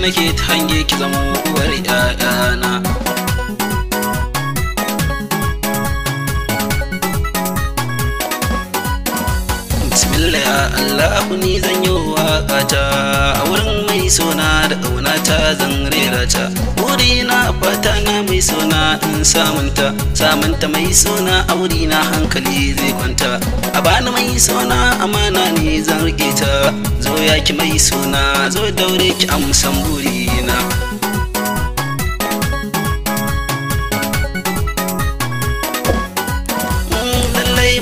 nake ta hange ki zamo uwar ƴaƴana. Bismillah ya Allahu ni zan yi waƙata a wurin mai sona da ƙaunata zan rera ta. Burina fata na mai sona in samunta mai sona a wurina hankali zai kwanta. A bani mai sona amana ne zan rike ta. Zo ya ki mai sona zo daure ki amsan burina.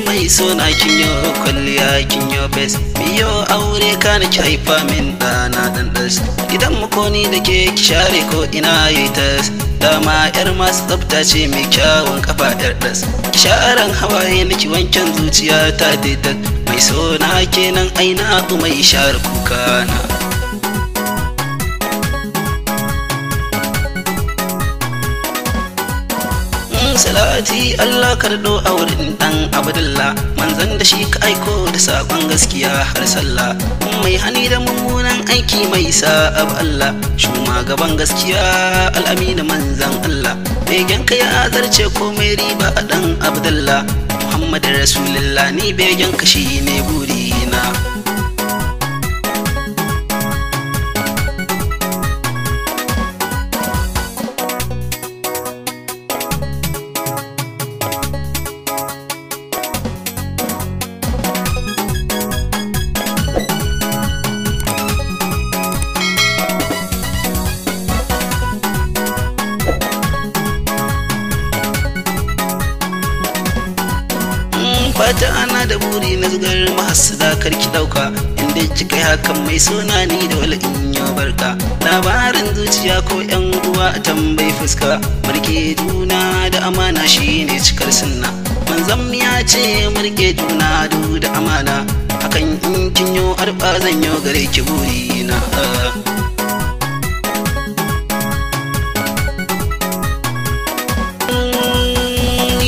Mai sona kin yo kwalliya kin yo fes biyo aure ka na ki haifa min ɗana ɗan ɗas. Gidan mu ko ni da ke ki share ko ina yi tas. Dama yar masu tsafta ce mai kyawun kafa yar ɗas. Ki sharan hawaye na ki wanken zuciya ta daidat. Mai sona kenan aina mai share kuka na. Salati Allah karɗo a wurin ɗan Abdullah manzan da shi ka aiko da saƙon gaskiya har sallah. Mai hani da mummunan aiki mai sa'ab Allah gaban gaskiya al'amina manzan Allah. Begen ka ya zarce komai riba a ɗan Abdullah Muhammad Rasulullah ni begen ka shi ne burina. Fata ana da buri na zugar mahasada karki dauka. Inda kika hakan mai sona ni da wala in yo barka. Labarin zuciya ko yan uwa a tambayi fuska. Murke juna da amana shine cikar sunna. Manzon ya ce murke juna da amana. Hakan in kin yo arba zan yo gare ki burina.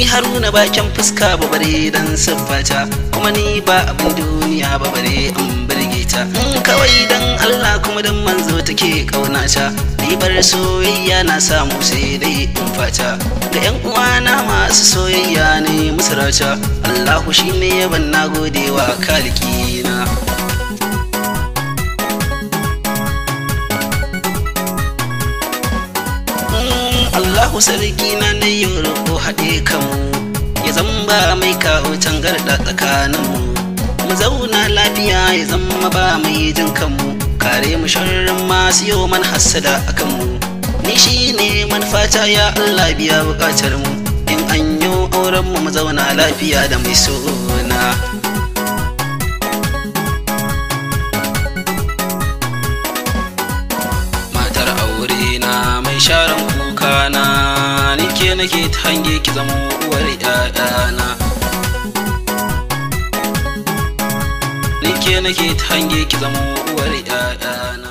Haruna bakin fuska babare dan siffata kuma ni ba abin duniya babare an birge ta. Kawai dan Allah kuma dan manzo take kaunata. Ribar soyayya na samu sai dai in fata. Ga yan uwana masu soyayya ne musu rata. Allahu shine yaban nagodewa kalikina. Allahu sarki na ne yo roƙo haɗe kanmu ya zamba mai kawo tangarɗa tsakaninmu. Mu zauna lafiya ya zama ba mai jin kanmu. Kare mu sharrin masu yau man hassada a kanmu. Ni shi ne manufata ya Allah biya buƙatar mu. In an yi auren mu zauna lafiya da mai sona. Matar aure na mai sharan kuka na nake ta hange ki zamo uwar ƴaƴana. Nake ta hange ki zamo uwar ƴaƴana.